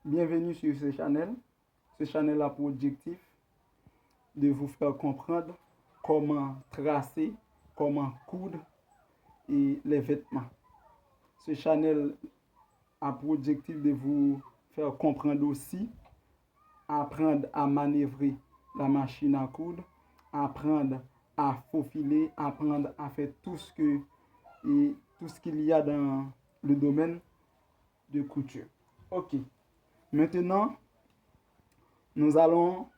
Bienvenue sur ce channel. Ce channel a pour objectif de vous faire comprendre comment tracer, comment coudre et les vêtements. Ce channel a pour objectif de vous faire comprendre aussi, apprendre à manœuvrer la machine à coudre, apprendre à faufiler, apprendre à faire tout ce qu'il y a dans le domaine de couture. Ok. Maintenant, nous allons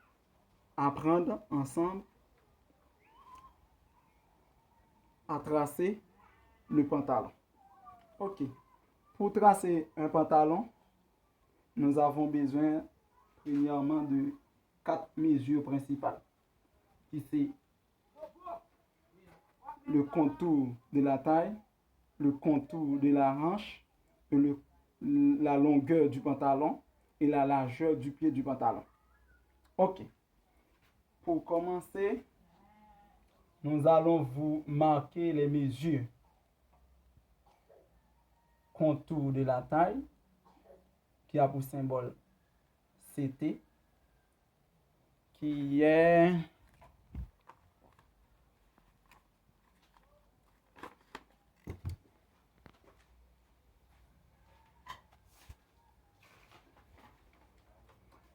apprendre ensemble à tracer le pantalon. Ok. Pour tracer un pantalon, nous avons besoin premièrement de 4 mesures principales, qui c'est le contour de la taille, le contour de la hanche, la longueur du pantalon et la largeur du pied du pantalon. Ok. Pour commencer, nous allons vous marquer les mesures. Contour de la taille, qui a pour symbole CT, qui est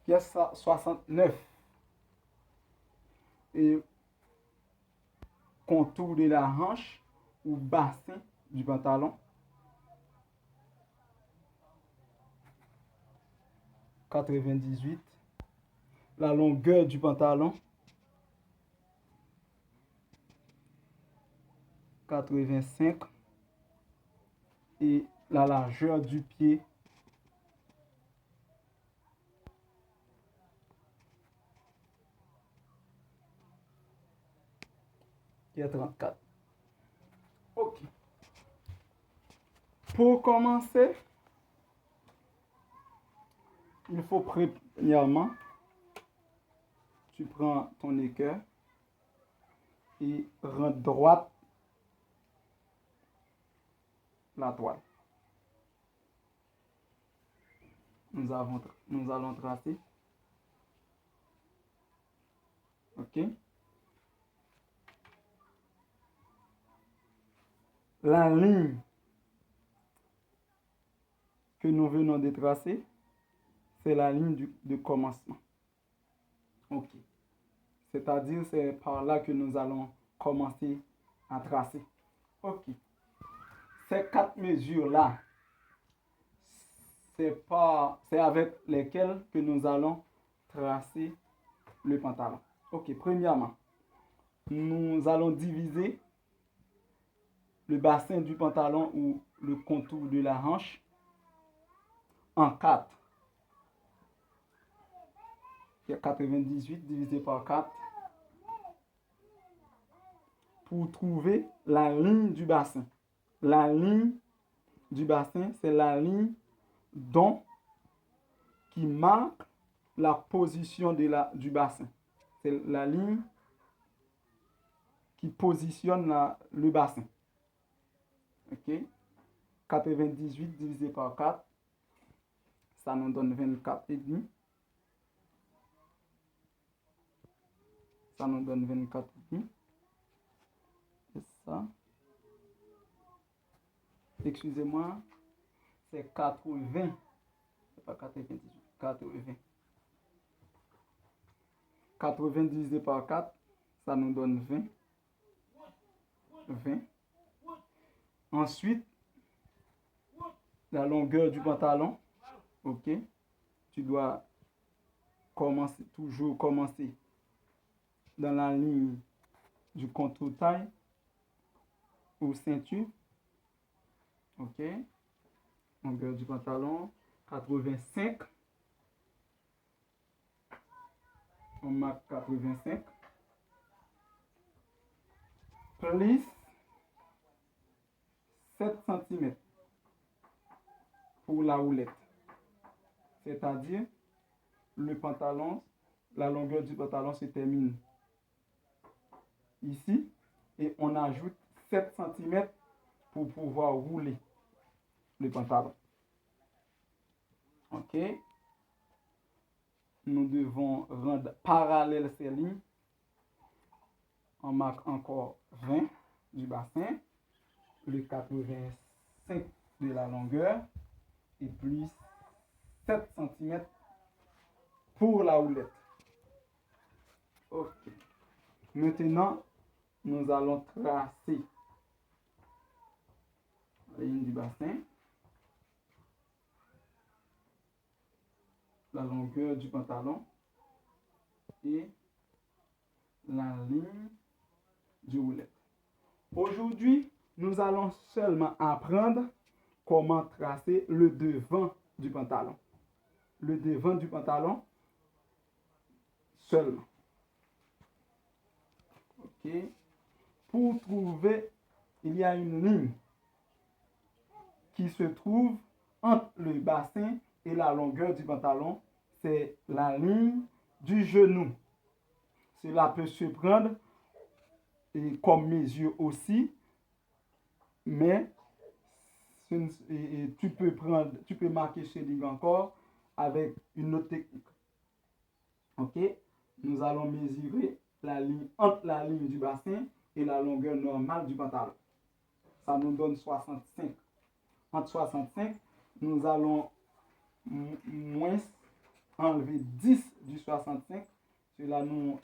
qui est 69. Et contour de la hanche ou bassin du pantalon, 98. La longueur du pantalon, 85. Et la largeur du pied, 34. Ok. Pour commencer, il faut premièrement, tu prends ton équerre et rentre droite la toile. Nous allons tracer. Ok. La ligne que nous venons de tracer, c'est la ligne de commencement. Ok. C'est-à-dire, c'est par là que nous allons commencer à tracer. Ok. Ces 4 mesures-là, c'est avec lesquelles que nous allons tracer le pantalon. Ok. Premièrement, nous allons diviser le bassin du pantalon ou le contour de la hanche en 4. Il y a 98 divisé par 4 pour trouver la ligne du bassin. La ligne du bassin, c'est la ligne qui marque la position du bassin. C'est la ligne qui positionne le bassin. Ok? 98 divisé par 4, ça nous donne 24,5. Ça nous donne 24,5. C'est ça. Excusez-moi, c'est 80. C'est pas 98, 80. 80 divisé par 4, ça nous donne 20. 20. Ensuite, la longueur du pantalon. Ok. Tu dois toujours commencer dans la ligne du contour taille ou ceinture. Ok. Longueur du pantalon, 85. On marque 85. Plus 7 cm pour la houlette. C'est-à-dire, le pantalon, la longueur du pantalon se termine ici et on ajoute 7 cm pour pouvoir rouler le pantalon. Ok. nous devons rendre parallèles ces lignes. On marque encore 20 du bassin, le 85 de la longueur et plus 7 cm pour la houlette. Ok. Maintenant, nous allons tracer la ligne du bassin, la longueur du pantalon et la ligne du houlette. Aujourd'hui, nous allons seulement apprendre comment tracer le devant du pantalon. Le devant du pantalon seulement. Ok. Pour trouver, il y a une ligne qui se trouve entre le bassin et la longueur du pantalon. C'est la ligne du genou. Cela peut se prendre comme mesure aussi, mais tu peux marquer ce ligne encore avec une autre technique. Ok, nous allons mesurer la ligne entre la ligne du bassin et la longueur normale du pantalon. Ça nous donne 65. Entre 65, nous allons moins enlever 10 du 65. Cela nous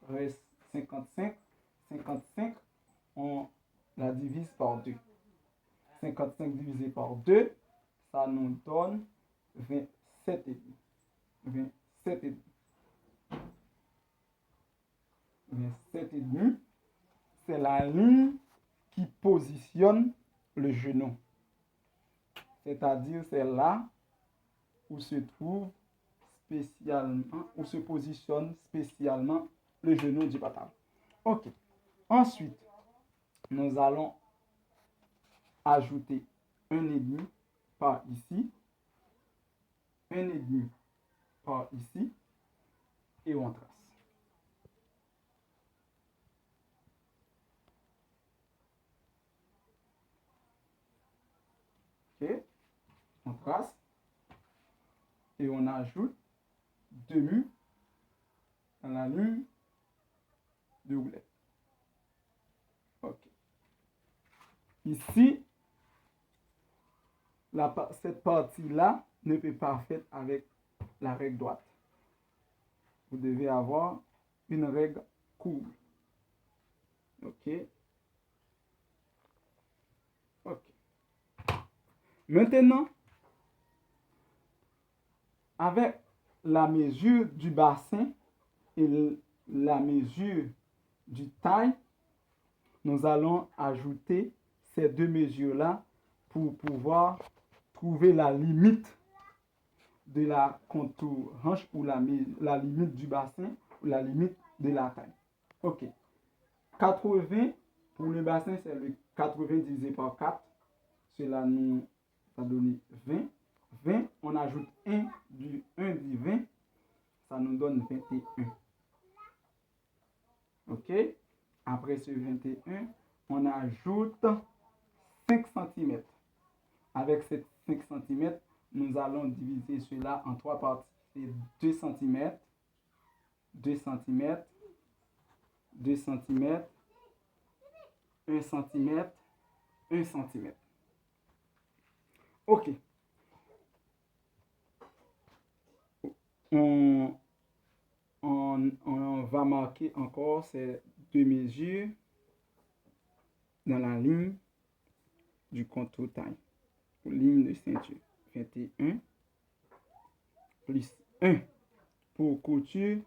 reste 55. 55, on la divise par 2. 55 divisé par 2, ça nous donne 27,5. 27,5. 27,5, c'est la ligne qui positionne le genou. C'est-à-dire, c'est là où se trouve spécialement, où se positionne spécialement le genou du pantalon. Ok. Ensuite, nous allons ajouter 1,5 par ici, 1,5 par ici, et on trace. Ok, on trace et on ajoute demi dans la ligne de houlette. Ok. Ici, cette partie-là ne peut pas faire avec la règle droite. Vous devez avoir une règle courbe. Ok. Ok. Maintenant, avec la mesure du bassin et la mesure du taille, nous allons ajouter ces deux mesures-là pour pouvoir trouver la limite de la contour hanche ou la limite du bassin ou la limite de la taille. Ok. 80 pour le bassin, c'est le 80 divisé par 4. Cela nous a donné 20. 20, on ajoute 1 du 20, ça nous donne 21. Ok. Après ce 21, on ajoute 5 cm. Avec ces 5 cm, nous allons diviser cela en 3 parties. C'est 2 cm, 2 cm, 2 cm, 1 cm, 1 cm. Ok. On va marquer encore ces deux mesures dans la ligne du contour taille. Ligne de ceinture. 21 plus 1 pour couture